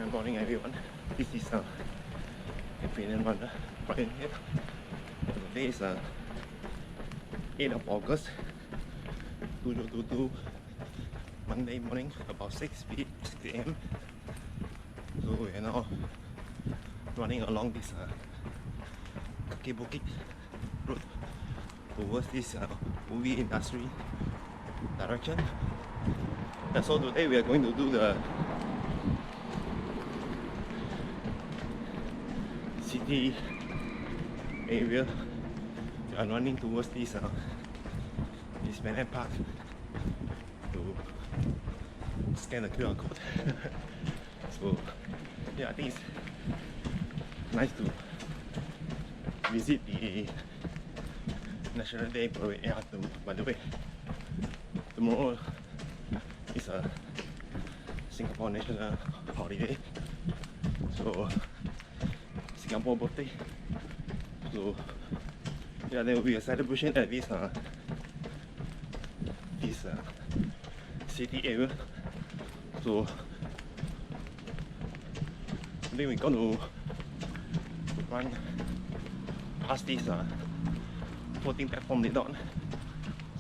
Good morning everyone. This is Esplanade runner Brian here. Today is 8th of August 2022, Monday morning, about 6 a.m. So we are now running along this Kaki Bukit road towards this movie industry direction. And so today we are going to do the city area. We are running towards this Esplanade Park to scan the QR code. So yeah, I think it's nice to visit the National Day Parade. Yeah, by the way, tomorrow is a Singapore national holiday, so Singapore birthday. So yeah, there will be a celebration at this city area. So I think we're going to run past this floating platform later on.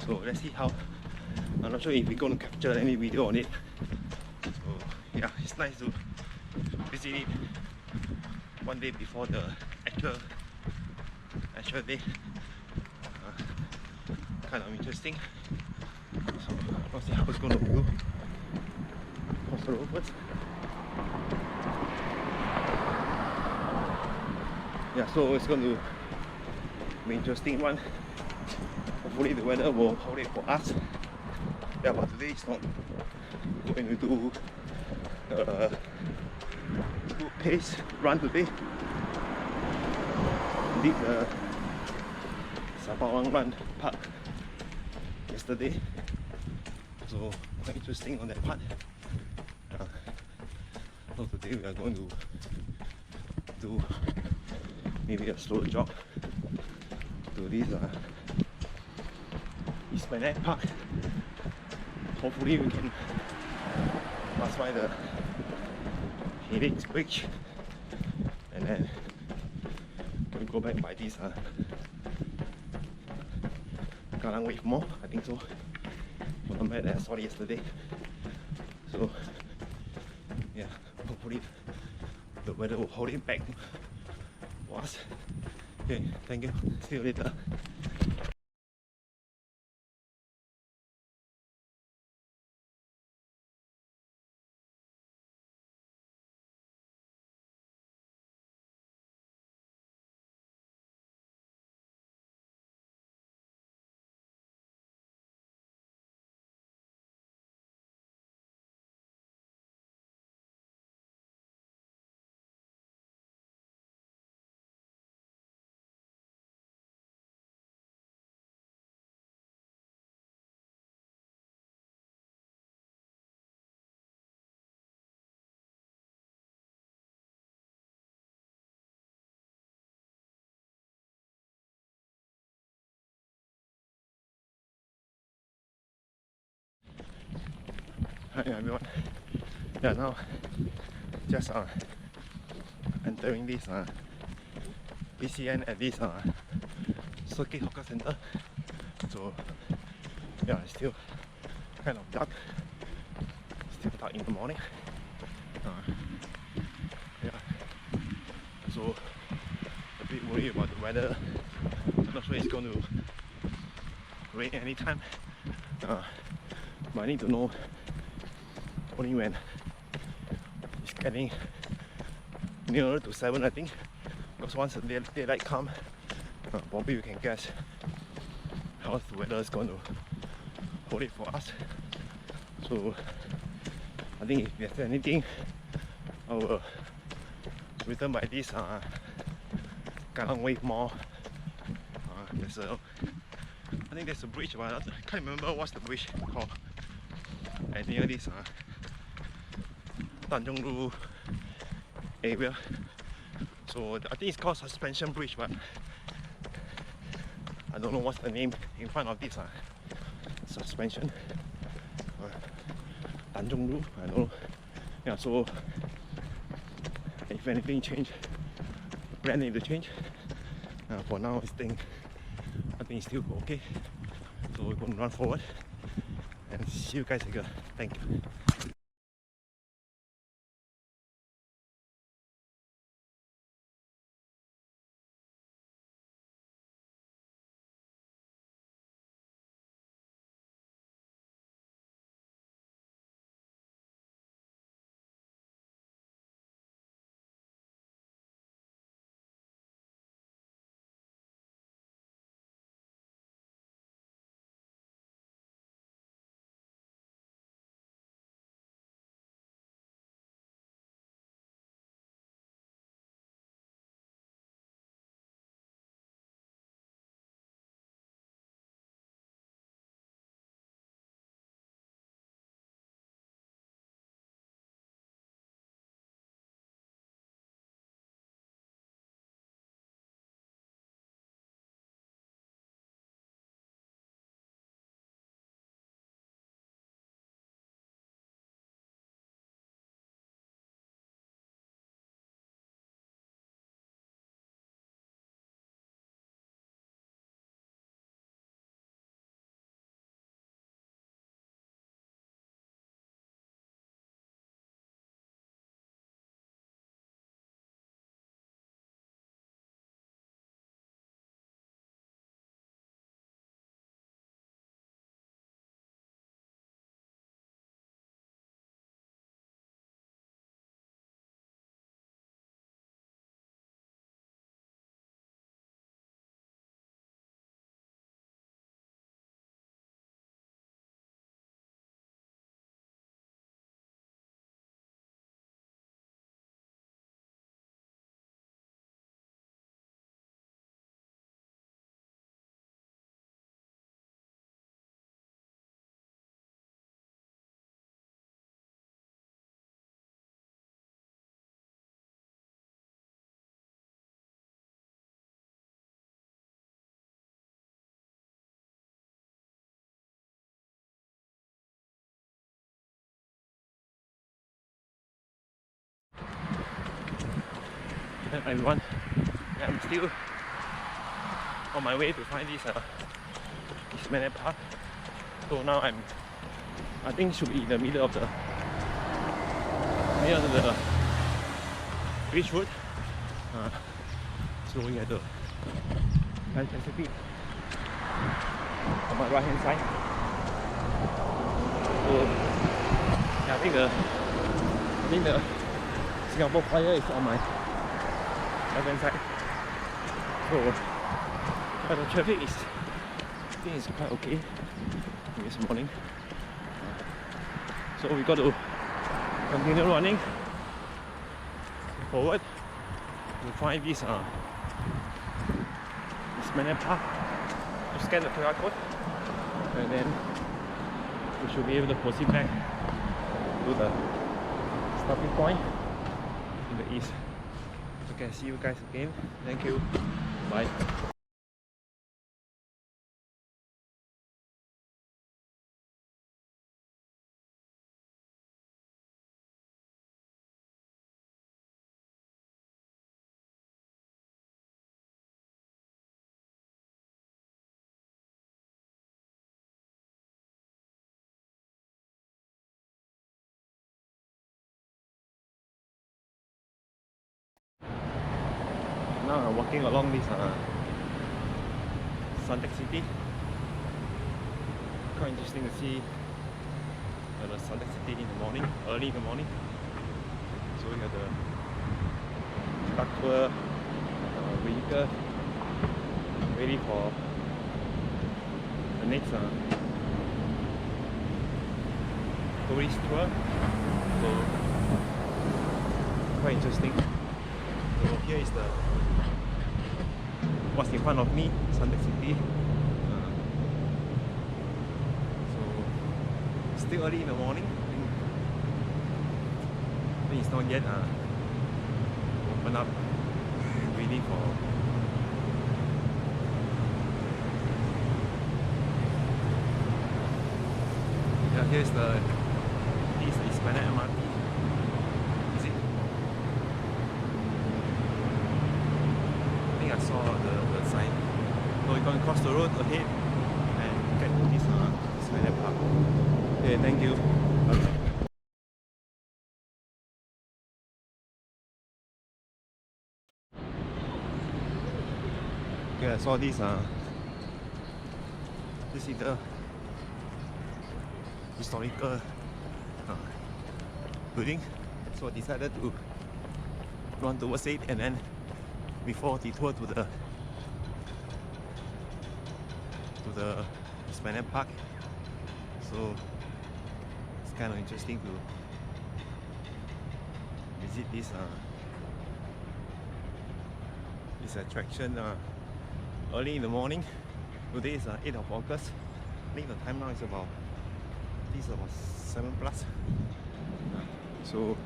So let's see how. I'm not sure if we're going to capture any video on it. So yeah, it's nice to visit it one day before the actual day. Kind of interesting. So let's see how it's going to go. Cross the road first. Yeah, so it's going to be an interesting one. Hopefully the weather will hold it for us. Yeah, but today it's not going to do good pace run today. Did the Sabawang Run Park yesterday, so quite interesting on that part. So today we are going to do maybe a slow jog to this Esplanade Park. Hopefully we can pass by the Headaches Bridge and then we'll go back by this Kallang Wave Mall, I think so, from the map that I saw yesterday. So yeah, hopefully the weather will hold it back for us. Okay, thank you, see you later. Hi everyone. Yeah, now just entering this PCN at this Circuit Hawker Center. So yeah, it's still kind of dark. Still dark in the morning. Yeah. So a bit worried about the weather. I'm not sure it's going to rain anytime. But I need to know only when it's getting nearer to 7, I think, because once the daylight comes, probably we can guess how the weather is going to hold it for us. So I think if there's anything, I will return by this Kallang Wave Mall. I think there's a bridge, but I can't remember what's the bridge called. And near this Tanjong Ru area. So I think it's called Suspension Bridge, but I don't know what's the name in front of this suspension. Tanjong Ru, I don't know. Yeah, so if anything change, plan need to change. For now, I think it's still okay. So we're going to run forward and see you guys again. Thank you. Everyone, I'm still on my way to find this Esplanade Park. So now I think it should be in the middle of the beach road. So we have the Pan Pacific on my right hand side. So yeah, I think the Singapore Flyer is on my left hand side. So but the traffic is, I think it's quite okay this morning. So we got to continue running forward to find this Esplanade Park, to scan the QR code, and then we should be able to proceed back to the stopping point in the east. Okay, see you guys again. Thank you. Bye. Now I'm walking along this Suntec City. Quite interesting to see the Suntec City in the morning, early in the morning. So we have the truck tour vehicle ready for the next tourist tour. So quite interesting. So here is the what's in front of me, Suntec City. So still early in the morning. I think it's not yet open up really for yeah. Here's the Esplanade MRT. Is it? I saw the sign. So we're going to cross the road ahead and get to this Esplanade Park. Okay, thank you. Bye. Okay, I saw this this is the historical building, so I decided to run towards it, and then before detour to the Esplanade Park. So it's kind of interesting to visit this attraction early in the morning. Today is 8th of August. I think the time now is about 7 plus. So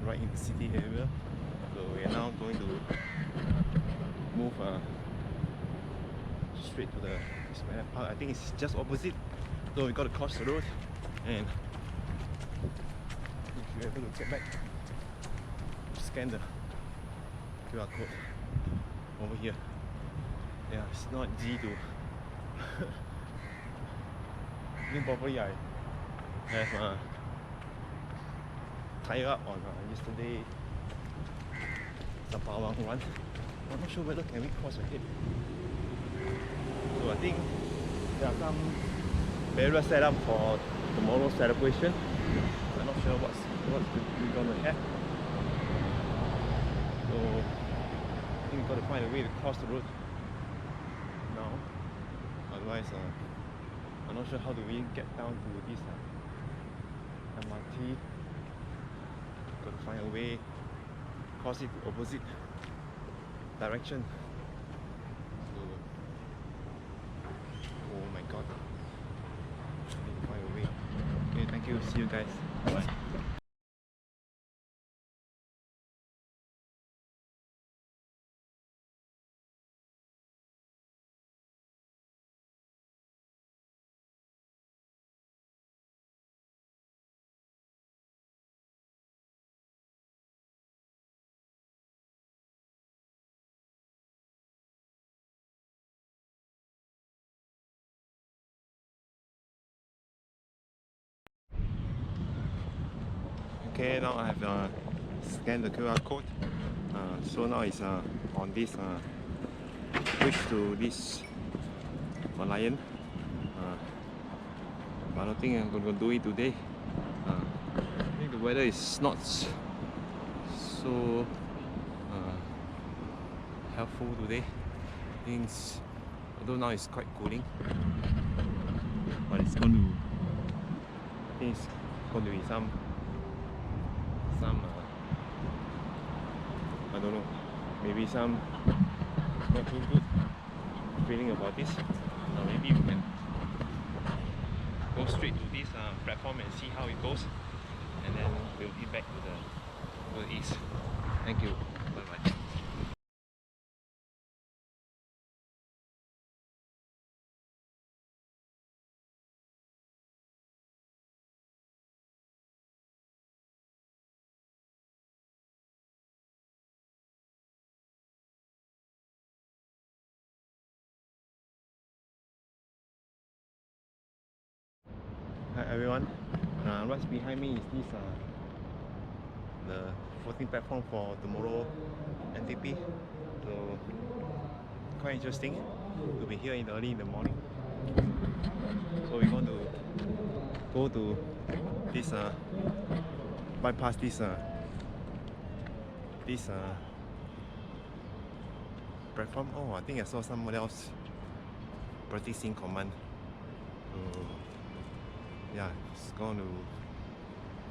right in the city area. So we are now going to move straight to the Esplanade Park. I think it's just opposite. So we got to cross the road, and if you're able to get back, scan the QR code over here. Yeah, it's not easy to I think probably I have tied up on yesterday Singapore run. I'm not sure whether can we cross ahead. So I think there are some barriers set up for tomorrow's celebration. I'm not sure what's we're gonna have. So I think we've got to find a way to cross the road now. Otherwise, I'm not sure how do we get down to this MRT. Got to find a way, cross it to opposite direction. So, oh my god, I need to find a way. Okay, thank you. See you guys. Bye. Okay, now I have scanned the QR code. So now it's on this bridge to this Merlion. But I don't think I'm going to do it today. I think the weather is not so helpful today. Things, although now it's quite cooling, but it's going to, I think it's going to be some I don't know, maybe some not too good feeling about this. Maybe we can go straight to this platform and see how it goes, and then we'll head back to the east. Thank you. Bye bye. Hi everyone. Right behind me is this the 14th platform for tomorrow NDP. So quite interesting to be here early in the morning. So we're going to go to this bypass this platform. Oh, I think I saw someone else practicing command. So yeah, it's going to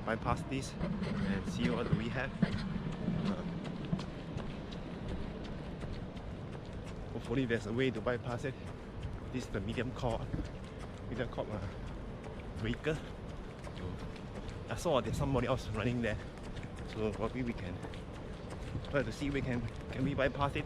bypass this and see what we have. Hopefully there's a way to bypass it. This is the medium core vehicle. So I saw there's somebody else running there, so probably we can try to see if we can we bypass it.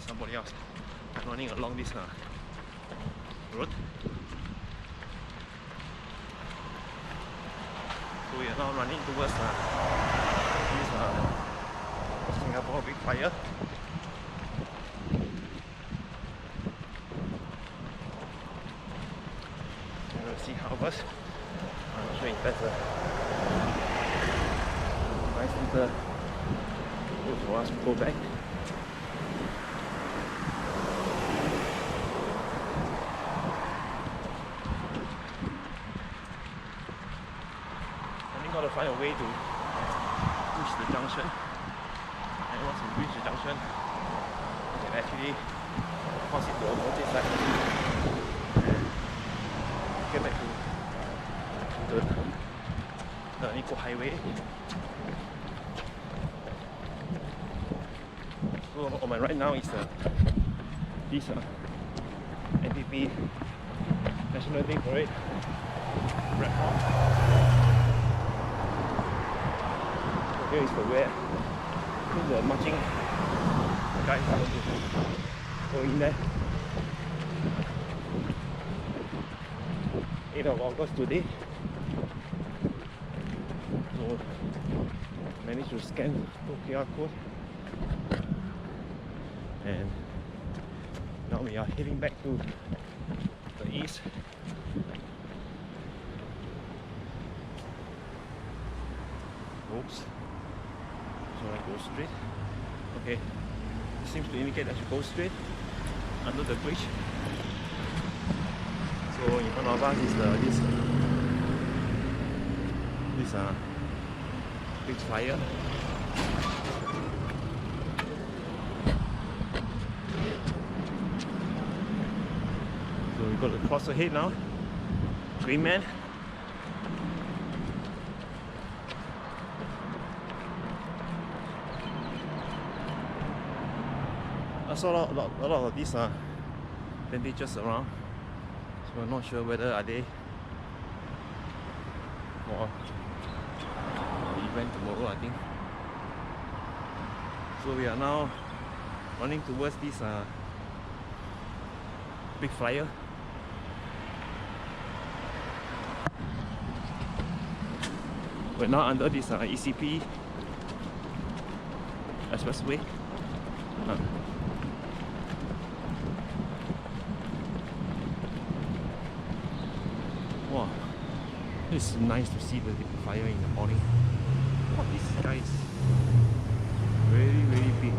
somebody else running along this road. So we are now running towards this Singapore big fire. We'll see how it was. I'm not sure if that's a nice little road for us to go back. Got to find a way to reach the junction, and once we reach the junction, we can actually cross it to the opposite side and get back to the Nicoll highway. So on my right now is this NDP National Day Parade red hot. Here is the where the marching guys are going to go in there. 8th of August today. So managed to scan the QR code, and now we are heading back to the east. Oops. So I go straight. Okay, it seems to indicate I should go straight under the bridge. So in front of us is this big fire. So we got to cross ahead now. Green man. I saw a lot of these bandages around, so I'm not sure whether are they for the event tomorrow, I think. So we are now running towards this big flyer. We're now under this ECP expressway. Wow, it's nice to see the fire in the morning. Wow, this guy is really, really big.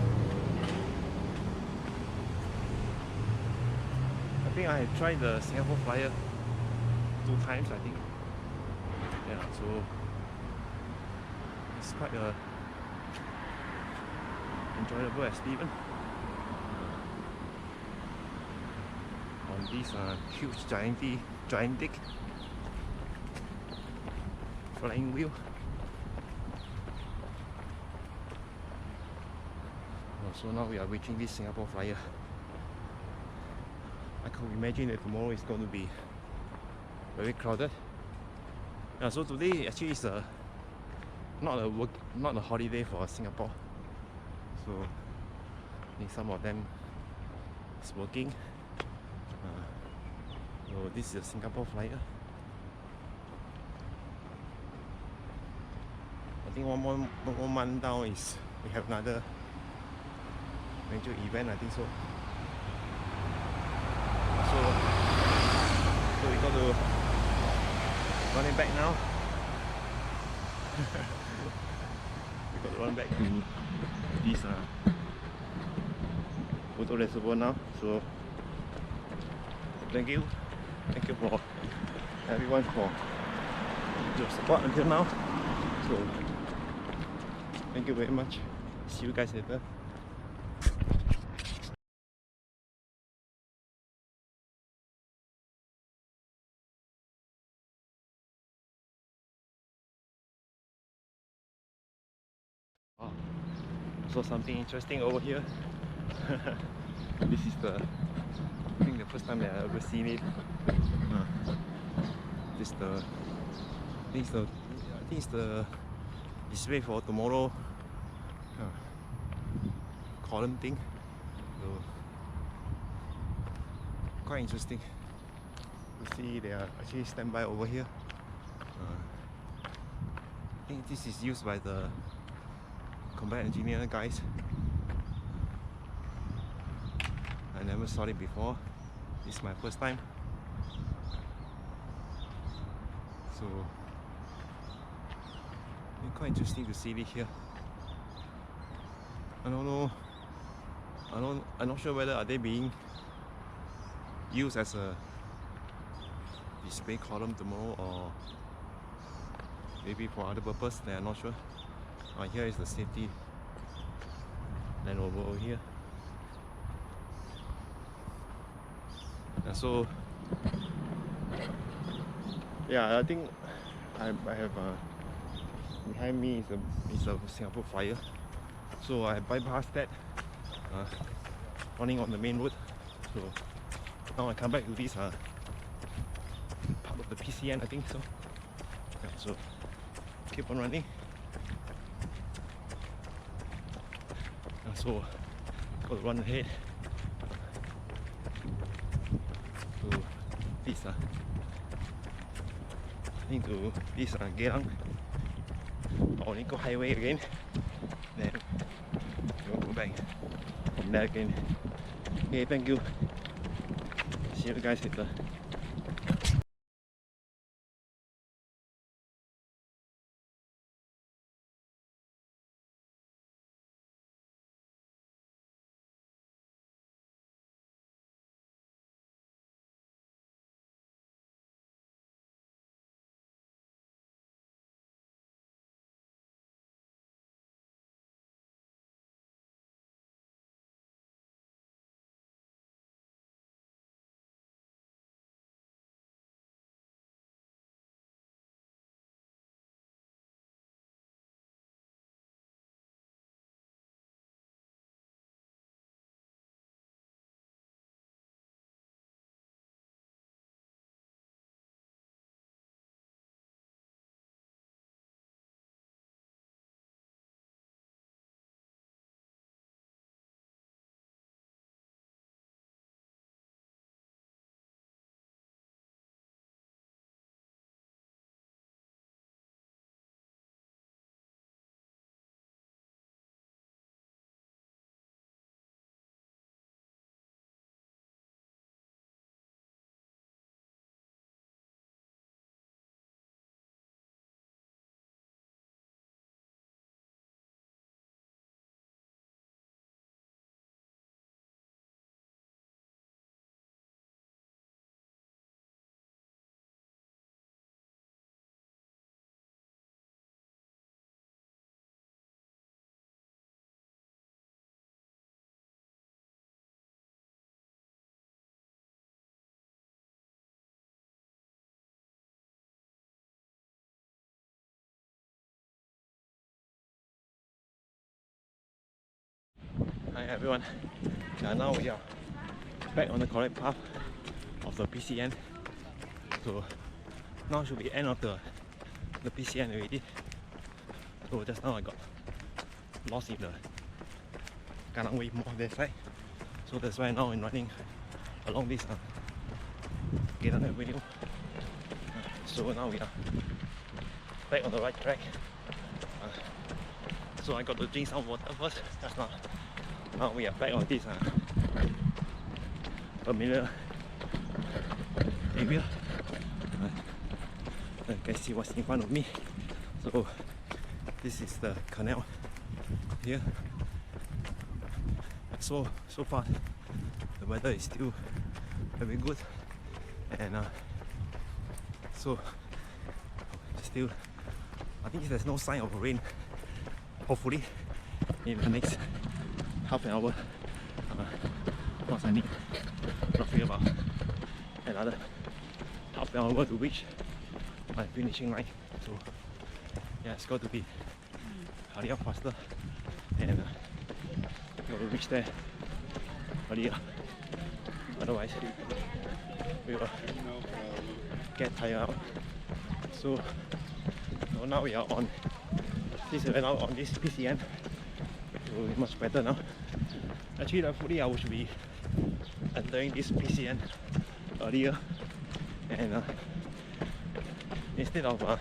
I think I have tried the Singapore Flyer 2 times, I think. Yeah, so it's quite enjoyable experience on this huge gigantic flying wheel. So now we are reaching this Singapore Flyer. I can imagine that tomorrow is going to be very crowded. Yeah, so today actually is not a holiday for Singapore. So I think some of them is working. So this is a Singapore Flyer. I think one more month down is we have another major event, I think so. So we got to run it back now. We got to run back to this Bedok Reservoir now. So thank you for everyone for your support until now. So thank you very much. See you guys later. Wow. So something interesting over here. This is I think the first time that I've ever seen it. This I think it's the display for tomorrow column thing. So quite interesting to see they are actually standby over here. I think this is used by the combat engineer guys. I never saw it before. This is my first time. So it's quite interesting to see it here. I don't know. I'm not sure whether are they being used as a display column tomorrow or maybe for other purpose. I'm not sure. Here is the safety Land Rover over here. So yeah, I think I have behind me is a Singapore Flyer. So I bypassed that, running on the main road. So now I come back to this part of the PCN, I think so. Yeah, so keep on running. So got to run ahead to this into this Kallang or Nicoll highway again. Then we'll go back from there again. Okay, thank you. See you guys later. Hi everyone, now we are back on the correct path of the PCN. So now should be end of the PCN already. So just now I got lost in the Kallang way more that side. So that's why now I'm running along this Kallang Avenue. So now we are back on the right track. So I got to drink some water first just now. Now we are back on this familiar area. You can see what's in front of me. So this is the canal here. So far the weather is still very good, and so still I think there's no sign of rain. Hopefully in the next half an hour, because I need roughly about another half an hour to reach my finishing line. So yeah, it's got to be hurry up faster, and got to reach there earlier. Otherwise we will get tired out. So now we are on this PCN. It will be much better now. Actually, hopefully I should be entering this PCN earlier, and instead of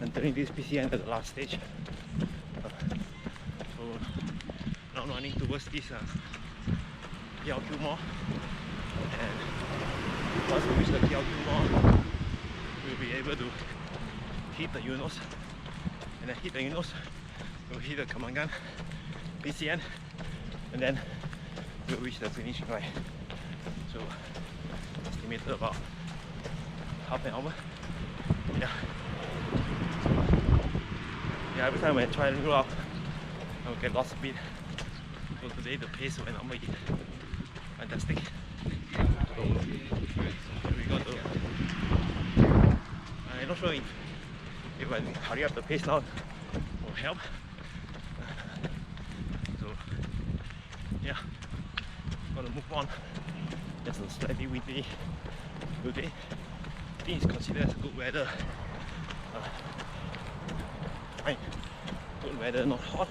entering this PCN at the last stage, so now running towards this PLQ mall, and once we reach the PLQ mall, we'll be able to hit the Eunos, and then hit the Eunos, we'll hit the Kallang PCN, and then we'll reach the finishing line. So estimated about half an hour. Yeah, every time I try to roll out, I will get lost a bit. So today the pace went up again. Fantastic. So here we go to. I'm not sure if I hurry up the pace now will help. So yeah, gonna move on. It's a slightly windy today. I think it's considered as good weather. Fine, good weather, not hot,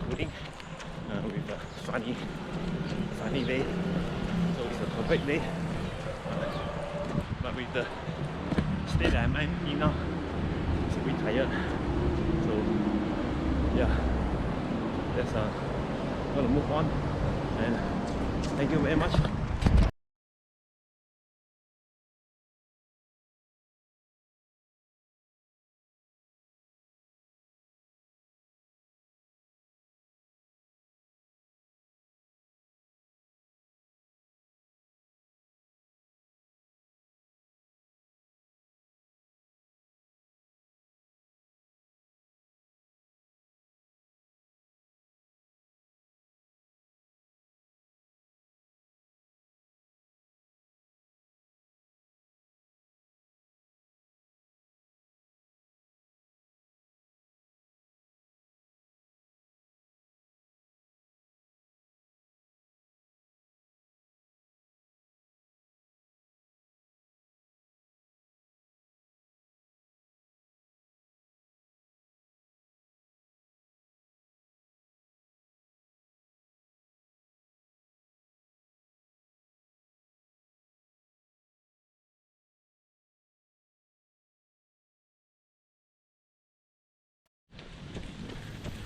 cooling, with a sunny day. So it's a perfect day. But with the state that I'm in now, it's a bit tired. So yeah, that's gonna move on. And thank you very much.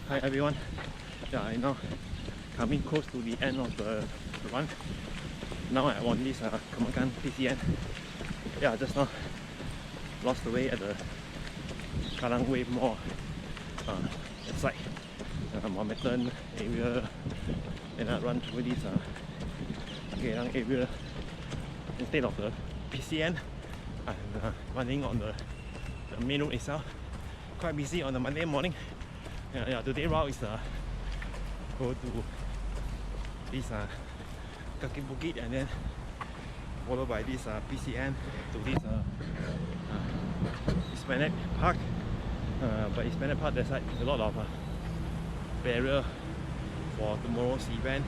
Hi everyone. Yeah, I know coming close to the end of the run. Now I'm on this Kallang PCN. Yeah, just now lost the way at the Kallang Wave Mall site, Mountain area, and I run through this Kallang area instead of the PCN. I'm running on the main road itself. Quite busy on the Monday morning. Yeah, today route is go to this Kaki Bukit and then followed by this PCN to this Esplanade Park. But Esplanade Park, there's like a lot of barrier for tomorrow's event.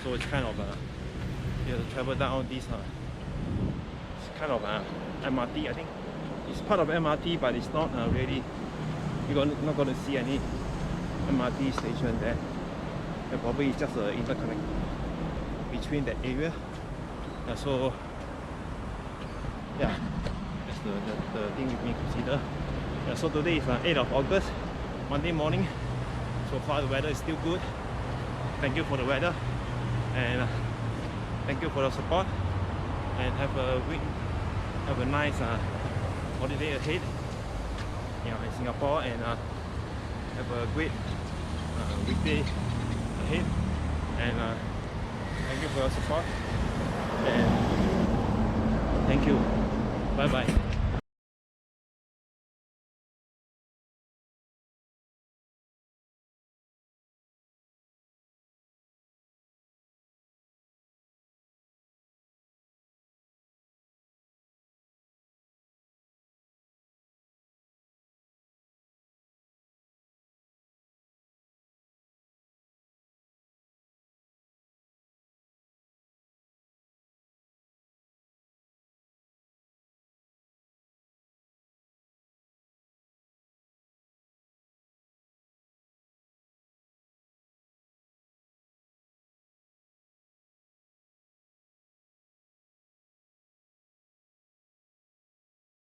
So it's kind of you have to travel down this it's kind of MRT. I think it's part of MRT, but it's not really. You're not going to see any MRT station there. And probably it's just an interconnect between that area. So yeah, that's the thing we need to consider. So today is 8th of August, Monday morning. So far the weather is still good. Thank you for the weather, and thank you for the support, and have a nice holiday ahead in Singapore, and have a great weekday ahead, and thank you for your support, and thank you. Bye bye.